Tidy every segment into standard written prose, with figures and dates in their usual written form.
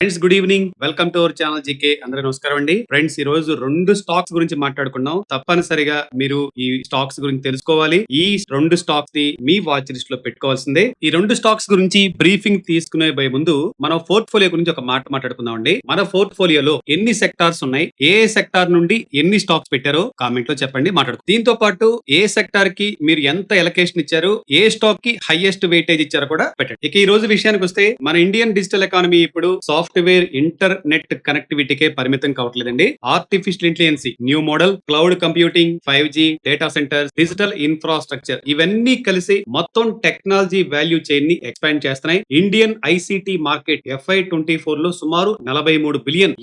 Friends good evening, welcome to our channel GK. అందరూ నమస్కారం అండి. ఫ్రెండ్స్ ఈ రోజు రెండు స్టాక్స్ గురించి మాట్లాడుకున్నాం. తప్పనిసరిగా మీరు ఈ స్టాక్స్ గురించి తెలుసుకోవాలి. ఈ రెండు స్టాక్స్ ని మీ వాచ్ లిస్ట్ లో పెట్టుకోవాల్సిందే. ఈ రెండు స్టాక్స్ గురించి బ్రీఫింగ్ తీసుకునే పోయే ముందు మనం పోర్ట్ఫోలియో గురించి ఒక మాట మాట్లాడుకుందాం అండి. మన పోర్ట్ఫోలియోలో ఎన్ని సెక్టార్స్ ఉన్నాయి, ఏ సెక్టార్ నుండి ఎన్ని స్టాక్స్ పెట్టారో కామెంట్ లో చెప్పండి, మాట్లాడుకుందాం. దీంతో పాటు ఏ సెక్టార్ కి మీరు ఎంత ఎలకేషన్ ఇచ్చారు, ఏ స్టాక్ కి హైయెస్ట్ వెయిటేజ్ ఇచ్చారో కూడా పెట్టండి. ఇక ఈ రోజు విషయానికి వస్తే మన ఇండియన్ డిజిటల్ ఎకానమీ ఇప్పుడు సాఫ్ట్వేర్ ఇంటర్నెట్ కనెక్టివిటీకే పరిమితం కావట్లేదండి. Artificial intelligence, new model, cloud computing, 5G, data centers, digital infrastructure ఇవన్నీ కలిసి మొత్తం టెక్నాలజీ వాల్యూ చైన్ ని ఎక్స్పాండ్ చేస్తున్నాయి. ఇండియన్ ఐసిటి మార్కెట్ FY24 లో సుమారు $43 బిలియన్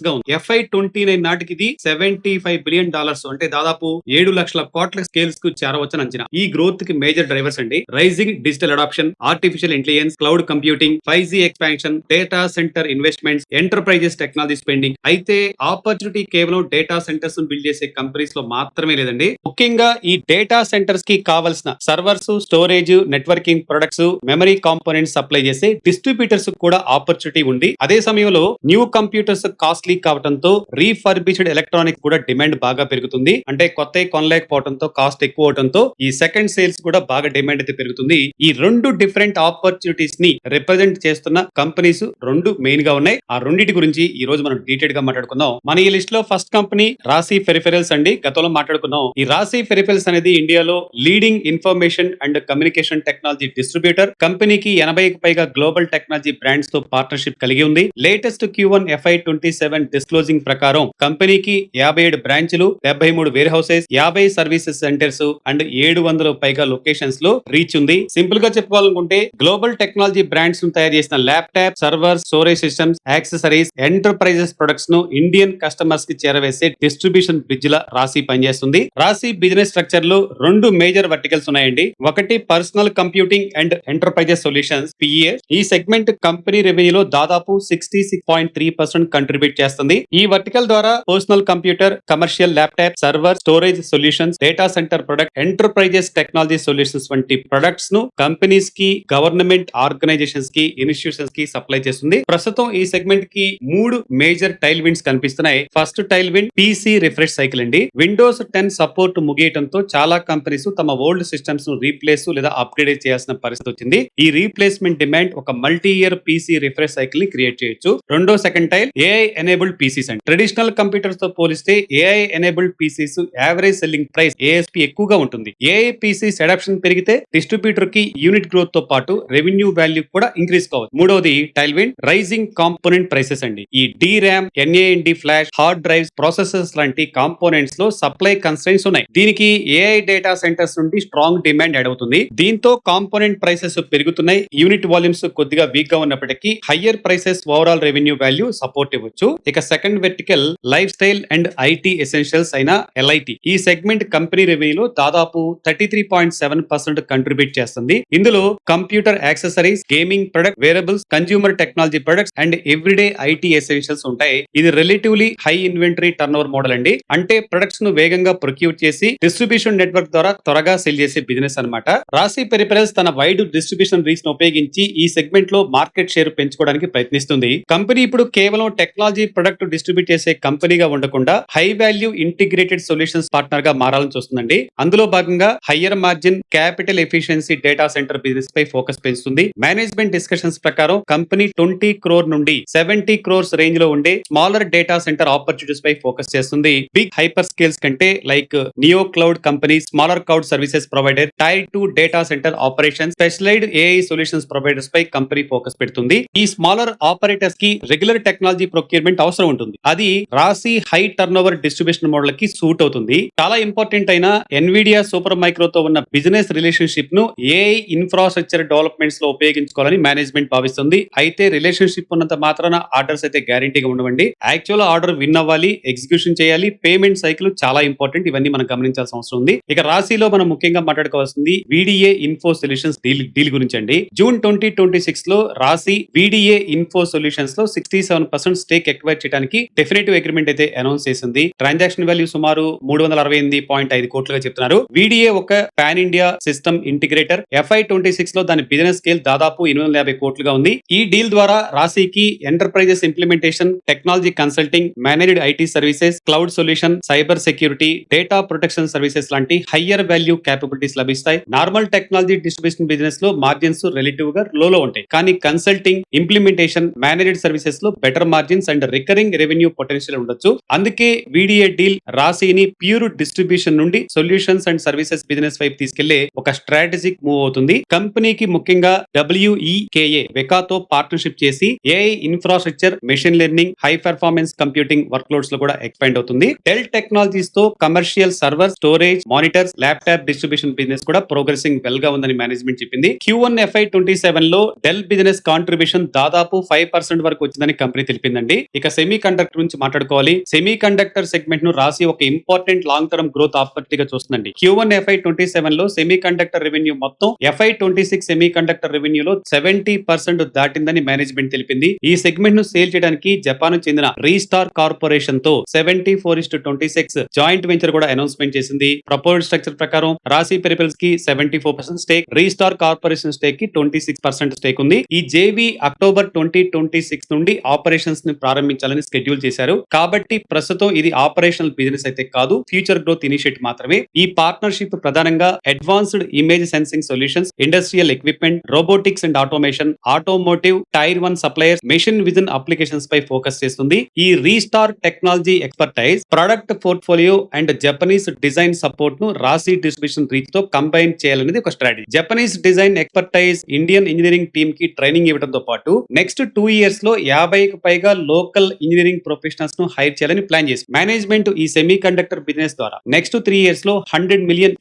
గా ఉంది. FY29 నాటికి ఇది $75 బిలియన్, అంటే దాదాపు 7 లక్షల కోట్ల స్కేల్స్ కు చేరవచ్చని అంచనా. ఈ గ్రోత్ కి మేజర్ డ్రైవర్స్ అండి rising digital adoption, artificial intelligence, cloud computing, 5G expansion, data center investments, enterprises technology spending. అయితే ఆపర్చునిటీ కేవలం డేటా సెంటర్స్ బిల్డ్ చేసే కంపెనీస్ లో మాత్రమే లేదండి. ముఖ్యంగా ఈ డేటా సెంటర్స్ కి కావాల్సిన servers, storage, networking products, memory components supply చేసే డిస్ట్రిబ్యూటర్స్ కూడా ఆపర్చునిటీ ఉంది. అదే సమయంలో న్యూ కంప్యూటర్స్ కాస్ట్లీ కావడంతో రీఫర్బిష్డ్ ఎలక్ట్రానిక్స్ కూడా డిమాండ్ బాగా పెరుగుతుంది. అంటే కొత్త కొనలేకపోవడంతో, కాస్ట్ ఎక్కువ అవడంతో ఈ సెకండ్ సేల్స్ కూడా బాగా డిమాండ్ అయితే పెరుగుతుంది. ఈ రెండు డిఫరెంట్ ఆపర్చునిటీస్ ని రిప్రజెంట్ చేస్తున్న కంపెనీస్ రెండు మెయిన్ గా ఉన్నాయి. ఆ రెండింటి గురించి ఈ రోజు మనం డీటెయిల్ గా మాట్లాడుకుందాం. మన ఈ లిస్ట్ లో ఫస్ట్ కంపెనీ రాశి పెరిఫెరల్స్ అండి. గతంలో మాట్లాడుకున్నాం. ఈ రాశి పెరిఫెరల్స్ అనేది ఇండియాలో leading information and communication technology distributor. కంపెనీకి 80కి పైగా గ్లోబల్ టెక్నాలజీ బ్రాండ్స్ తో పార్ట్నర్షిప్ కలిగి ఉంది. లేటెస్ట్ Q1 FY27 డిస్క్లోజింగ్ ప్రకారం కంపెనీకి 57 బ్రాంచ్లు, 73 warehouses, 50 services centers and 700 పైగా లొకేషన్స్ లో రీచ్ ఉంది. సింపుల్ గా చెప్పుకోవాలనుకుంటే గ్లోబల్ టెక్నాలజీ బ్రాండ్స్ ను తయారు చేసిన laptop, server, storage systems, accessories, enterprises products ను ఇండియన్ కస్టమర్స్ కి చేరవేసే డిస్ట్రిబ్యూషన్ బ్రిడ్జ్ లా రాశి పనిచేస్తుంది. రాశి బిజినెస్ స్ట్రక్చర్ లో రెండు మేజర్ వర్టికల్స్ ఉన్నాయండి. ఒకటి personal computing and enterprises solutions PES. ఈ సెగ్మెంట్ కంపెనీ రెవెన్యూలో దాదాపు 66.3% కంట్రిబ్యూట్ చేస్తుంది. ఈ వర్టికల్ ద్వారా personal computer, commercial laptop, server, storage solutions, data center product, enterprises technology solutions వంటి ప్రొడక్ట్స్ ను కంపెనీస్ కి, గవర్నమెంట్ ఆర్గనైజేషన్స్ కి, ఇన్స్టిట్యూషన్స్ కి సప్లై చేస్తుంది. ప్రస్తుతం ఈ సెగ్మెంట్ కి 3 మేజర్ టైల్ విండ్స్ కనిపిస్తున్నాయి. First tailwind PC refresh cycle అండి. విండోస్ 10 సపోర్ట్ ముగియటంతో చాలా కంపెనీస్ తమ ఓల్డ్ సిస్టమ్స్ ను రీప్లేస్ లేదా అప్గ్రేడ్ చేయాల్సిన పరిస్థితి వచ్చింది. ఈ రీప్లేస్మెంట్ డిమాండ్ ఒక multi year PC refresh cycle ని క్రియేట్ చేయొచ్చు. రెండో second tail AI enabled PCs అండి. ట్రెడిషనల్ కంప్యూటర్స్ తో పోలిస్తే AI enabled PCs average selling price ASP ఎక్కువగా ఉంటుంది. AI PCs అడాప్షన్ పెరిగితే డిస్ట్రిబ్యూటర్ కి యూనిట్ గ్రోత్ తో పాటు రెవెన్యూ వాల్యూ కూడా ఇంక్రీజ్ కావచ్చు. మూడోది tailwind rising component prices అండి. ఈ DRAM, NAND flash, hard drives, processors లాంటి కాంపోనెంట్స్ లో సప్లై కన్స్ట్రెయింట్స్ ఉన్నాయి. దీనికి AI డేటా సెంటర్స్ నుండి స్ట్రాంగ్ డిమాండ్ యాడ్ అవుతుంది. దీంతో కాంపోనెంట్ ప్రైసెస్ పెరుగుతున్నాయి. యూనిట్ వాల్యూమ్స్ కొద్దిగా వీక్ గా ఉన్నప్పటికీ higher prices overall revenue value support ఇవ్వచ్చు. ఇక second vertical life style and IT essentials అయిన LIT. ఈ సెగ్మెంట్ కంపెనీ రెవెన్యూలో దాదాపు 33.7% కంట్రిబ్యూట్ చేస్తుంది. ఇందులో computer accessories, gaming product, wearables, consumer technology products and everyday IT essentials ఉంటాయి. ఇది relatively high inventory turn over model అండి. అంటే ప్రొడక్ట్స్ ను వేగంగా ప్రొక్యూర్ చేసి డిస్ట్రిబ్యూషన్ నెట్వర్క్ ద్వారా త్వరగా సెల్ చేసే బిజినెస్ అన్నమాట. రాశి పెరిఫెరల్స్ తన వైడ్ డిస్ట్రిబ్యూషన్ రీచ్ ను ఉపయోగించి ఈ సెగ్మెంట్ లో మార్కెట్ షేర్ పెంచుకోవడానికి ప్రయత్నిస్తుంది. కంపెనీ ఇప్పుడు కేవలం టెక్నాలజీ ప్రొడక్ట్ డిస్ట్రిబ్యూట్ చేసే కంపెనీగా ఉండకుండా high value integrated solutions partner గా మారాలని చూస్తుందండి. అందులో భాగంగా higher margin, capital efficiency data center business పై ఫోకస్ పెంచుతుంది. మేనేజ్మెంట్ డిస్కషన్స్ ప్రకారం కంపెనీ 20 crore నుండి 70 crores రేంజ్ లో ఉండే స్మాలర్ డేటా సెంటర్ ఆపర్చునిటీస్ పై ఫోకస్ చేస్తుంది. బిగ్ హైపర్ స్కేల్స్ కంటే like neo cloud company, smaller cloud services provider, tier 2 data center operation, specialized AI solutions providers పై company focus పెడుతుంది. ఈ స్మాలర్ ఆపరేటర్స్ కి రెగ్యులర్ టెక్నాలజీ ప్రొక్యూర్మెంట్ అవసరం ఉంటుంది. అది రాశి high turn over distribution model కి సూట్ అవుతుంది. చాలా ఇంపార్టెంట్ అయిన ఎన్విడియా, సూపర్ మైక్రోతో ఉన్న బిజినెస్ రిలేషన్షిప్ ను AI ఇన్ఫ్రాస్ట్రక్చర్ డెవలప్మెంట్స్ లో ఉపయోగించుకోవాలని మేనేజ్మెంట్ భావిస్తుంది. అయితే రిలేషన్షిప్ ఉన్నంత మాత్రాన ఆర్డర్స్ అయితే గ్యారంటీగా ఉండవండి. యాక్చువల్ ఆర్డర్ విన్ అవ్వాలి, ఎగ్జిక్యూషన్ చేయాలి, పేమెంట్ సైకిల్ చాలా ఇంపార్టెంట్. ఇవన్నీ మనం గమనించాల్సిన అవసరం ఉంది. ఇక రాశిలో మనం ముఖ్యంగా మాట్లాడుకోవాల్సింది VDA ఇన్ఫో సొల్యూషన్స్ డీల్ గురించి అండి. జూన్ 2026 లో రాశి VDA ఇన్ఫో సొల్యూషన్స్ లో 67% స్టేక్ ఎక్వైర్ చేయడానికి డెఫినేటివ్ అగ్రిమెంట్ అయితే అనౌన్స్ చేసింది. ట్రాన్సాక్షన్ వాల్యూ సుమారు 368.5 కోట్లుగా చెప్తున్నారు. VDA ఒక pan India system integrator. FY26 లో దాని బిజినెస్ స్కేల్ దాదాపు 850 కోట్లుగా ఉంది. ఈ డీల్ ద్వారా రాశికి enterprises implementation, technology consulting, managed IT services, cloud solution, cyber security, data protection services లాంటి హయ్యర్ వాల్యూ క్యాపబిలిటీస్ లభిస్తాయి. నార్మల్ టెక్నాలజీ డిస్ట్రిబ్యూషన్ బిజినెస్ లో మార్జిన్స్ రిలేటివ్ గా లో ఉంటాయి. కానీ కన్సల్టింగ్, ఇంప్లిమెంటేషన్, మేనేజ్డ్ సర్వీసెస్ లో better margins and recurring revenue potential ఉండొచ్చు. అందుకే వీడిఏ డీల్ రాశిని ప్యూర్ డిస్ట్రిబ్యూషన్ నుండి సొల్యూషన్స్ అండ్ సర్వీసెస్ బిజినెస్ వైపు తీసుకెళ్లే ఒక స్ట్రాటజిక్ మూవ్ అవుతుంది. కంపెనీకి ముఖ్యంగా WEKA వెకాతో పార్ట్నర్షిప్ చేసి AI infrastructure, machine learning, high performance computing work loads లో కూడా ఎక్స్పాండ్ అవుతుంది. డెల్ టెక్నాలజీస్ తో commercial server, storage, monitors, laptop distribution business కూడా ప్రోగ్రెసింగ్ వెల్ గా ఉందని మేనేజ్మెంట్ చెప్పింది. Q1 FY27 లో డెల్ బిజినెస్ కాంట్రిబ్యూషన్ దాదాపు 5% వరకు వచ్చిందని కంపెనీ తెలిపిందండి. ఇక సెమీ కండక్టర్ గురించి మాట్లాడుకోవాలి. సెమీ కండక్టర్ సెగ్మెంట్ ను రాసి ఒక ఇంపార్టెంట్ లాంగ్ టర్మ్ గ్రోత్ ఆపర్చునిటీగా చూస్తుందండి. Q1 FY27 లో సెమీ కండక్టర్ రెవెన్యూ మొత్తం FY26 సెమీ కండక్టర్ రెవెన్యూలో 70% దాటిందని మేనేజ్మెంట్ తెలిపింది. ఈ సెగ్మెంట్ ను సేల్ చేయడానికి జపాన్ చెందిన రీస్టార్ కార్పొరేషన్ తో 74:26 జాయింట్ వెంచర్ కూడా అనౌన్స్మెంట్ చేసింది. ప్రపోజ్డ్ స్ట్రక్చర్ ప్రకారం రాశి పెరిపెల్స్ కి 74% స్టేక్, రీస్టార్ కార్పొరేషన్ స్టేక్ కి 26% స్టేక్ ఉంది. ఈ జేవీ అక్టోబర్ 2026 నుండి ఆపరేషన్స్ ని ప్రారంభించాలని షెడ్యూల్ చేశారు. కాబట్టి ప్రస్తుతం ఇది ఆపరేషనల్ బిజినెస్ అయితే కాదు, ఫ్యూచర్ గ్రోత్ ఇనిషియేటివ్ మాత్రమే. ఈ పార్ట్నర్షిప్ ప్రధానంగా advanced image sensing solutions, industrial equipment, robotics and automation, automotive, tier 1 suppliers, machine vision applications పై ఫోకస్ చేస్తుంది. ఈ Restar technology expertise, product portfolio and Japanese design support ను Rashi distribution reach తో combine చేయాలనేది ఒక strategy. Japanese design expertise Indian engineering team కి training ఇవ్వడంతో పాటు నెక్స్ట్ 2 years లో 50కి పైగా లోకల్ ఇంజనీరింగ్ ప్రొఫెషనల్స్ ను హైర్ చేయాలని ప్లాన్ చేసి మేనేజ్మెంట్ ఈ సెమీ కండక్టర్ బిజినెస్ ద్వారా నెక్స్ట్ 3 years లో $100 million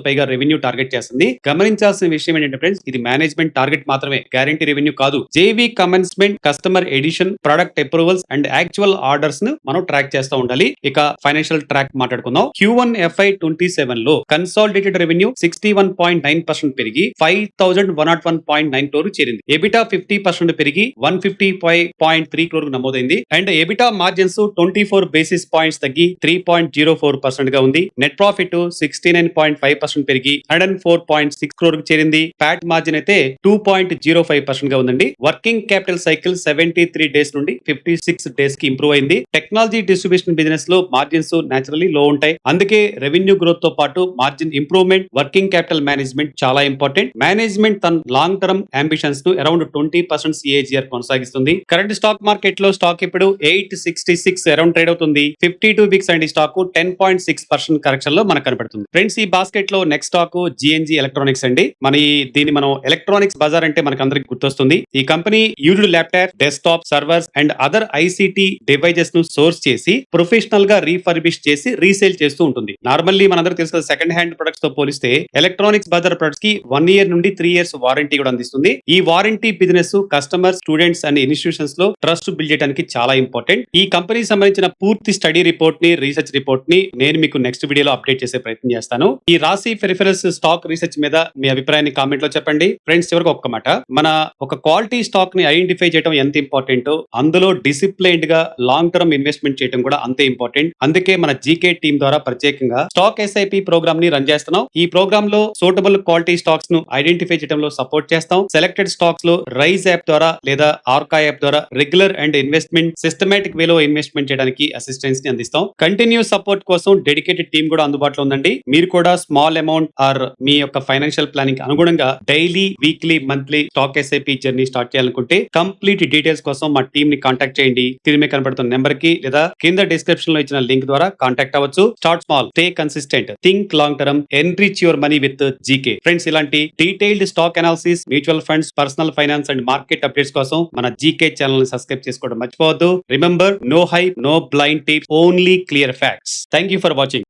పైగా రెవెన్యూ టార్గెట్ చేస్తుంది. గమనించాల్సిన విషయం ఏంటంటే ఫ్రెండ్స్, ఇది మేనేజ్మెంట్ టార్గెట్ మాత్రమే, గ్యారంటీ రెవెన్యూ కాదు. JV commencement, customer edition, product approvals and actual orders ను మనం ట్రాక్ చేస్తూ ఉండాలి. ఇక ఫైనాన్షియల్ ట్రాక్ మాట్లాడుకుందాం. Q1 FY27 లో కన్సాలిడేటెడ్ రెవెన్యూ 61.9% పెరిగి 5,101.9 crore చేరింది. ఎబిటా 50% పెరిగి 155.3 crore నమోదైంది. And EBITDA margins 24 basis points తగ్గి 3.04% గా ఉంది. నెట్ ప్రాఫిట్ 69.5% పెరిగి 104.6 crore చేరింది. ప్యాట్ మార్జిన్ అయితే 2.05% గా ఉందండి. వర్కింగ్ క్యాపిటల్ సైకిల్ 73 days నుండి 56 days కి ఇంప్రూవ్ అయింది. టెక్నాలజీ డిస్ట్రిబ్యూషన్ బిజినెస్ లో మార్జిన్స్ నేచురల్లీ లో ఉంటాయి. అందుకే రెవెన్యూ గ్రోత్ తో పాటు margin improvement, working capital management చాలా ఇంపార్టెంట్. మేనేజ్మెంట్ తన లాంగ్ టర్మ్ అంబిషన్స్ ను అరౌండ్ 20% CAGR కొనసాగిస్తుంది. కరెంట్ స్టాక్ మార్కెట్ లో స్టాక్ ఇప్పుడు 866 అరౌండ్ ట్రేడ్ అవుతుంది. 52 వీక్స్ అండ్ స్టాక్ 10.6% కరెక్షన్ లో మనకు కనబడుతుంది. ఫ్రెండ్స్, ఈ బాస్కెట్ లో నెక్స్ట్ స్టాక్ GNG ఎలక్ట్రానిక్స్ అండి. దీన్ని మనం ఎలక్ట్రానిక్స్ బజార్ అంటే మనకు అందరికి గుర్తొస్తుంది. ఈ company used laptop, desktop, servers and other ICT devices ను సోర్స్ చేసి ప్రొఫెషనల్ గా రీఫర్బిష్ చేసి రీసేల్ చేస్తూ ఉంటుంది. నార్మల్లీ మనందరూ తెలుసు కదా, సెకండ్ హ్యాండ్ ప్రొడక్ట్స్ తో పోలిస్తే ఎలక్ట్రానిక్స్ బజార్ ప్రొడక్ట్స్ కి 1 year నుండి 3 years వారంటీ కూడా అందిస్తుంది. ఈ warranty business customer, students and institutions లో ట్రస్ట్ బిల్డ్ చేయడానికి చాలా ఇంపార్టెంట్. ఈ కంపెనీకి సంబంధించిన పూర్తి స్టడీ రిపోర్ట్ ని, రీసెర్చ్ రిపోర్ట్ ని నేను మీకు నెక్స్ట్ వీడియోలో అప్డేట్ చేసే ప్రయత్నం చేస్తాను. ఈ రాశి పెరిఫెరల్స్ స్టాక్ రీసెర్చ్ మీద మీ అభిప్రాయాన్ని కామెంట్ లో చెప్పండి. ఫ్రెండ్స్, చివరికి ఒక్క మాట, మన ఒక క్వాలిటీ స్టాక్ ని ఐడెంటిఫై చేయడం ఎంత ఇంపార్టెంట్, అందులో డిసిప్లైన్డ్ గా లాంగ్ టర్మ్ ఇన్వెస్ట్మెంట్ చేయడం కూడా అంతే ఇంపార్టెంట్. అందుకే మన జీకే టీమ్ ద్వారా ప్రత్యేకంగా స్టాక్ SIP ప్రోగ్రామ్ ని రన్ చేస్తున్నాం. ఈ ప్రోగ్రామ్ లో సూటబుల్ క్వాలిటీ స్టాక్స్ ను ఐడెంటిఫై చేయడంలో సపోర్ట్ చేస్తాం. సెలెక్టెడ్ స్టాక్స్ లో రైజ్ యాప్ ద్వారా లేదా ఆర్కా యాప్ ద్వారా రెగ్యులర్ అండ్ ఇన్వెస్ట్మెంట్ సిస్టమేటిక్ వేలో ఇన్వెస్ట్మెంట్ చేయడానికి అసిస్టెన్స్ ని అందిస్తాం. కంటిన్యూస్ సపోర్ట్ కోసం డెడికేటెడ్ టీమ్ కూడా అందుబాటులో ఉందండి. మీరు కూడా స్మాల్ అమౌంట్ ఆర్ మీ యొక్క ఫైనాన్షియల్ ప్లానింగ్ అనుగుణంగా daily, weekly, monthly stock SIP journey start చేయాలనుకుంటే కంప్లీట్ డీటెయిల్స్ కోసం మా టీమ్ ని కాంటాక్ట్ చేయండి. స్క్రీన్ మీద కనబడుతున్న నెంబర్ కి లేదా కింద డిస్క్రిప్షన్ లో ఇచ్చిన లింక్ ద్వారా కాంటాక్ట్ అవ్వచ్చు. Start small, stay consistent, think long term, enrich your money with GK. Friends, ఇలాంటి detailed stock analysis, mutual funds, personal finance and market updates కోసం మన జీకే ఛానల్ ని సబ్స్క్రైబ్ చేసుకోవడం మర్చిపోవద్దు. Remember, no hype, no blind tips, only clear facts. Thank you for watching.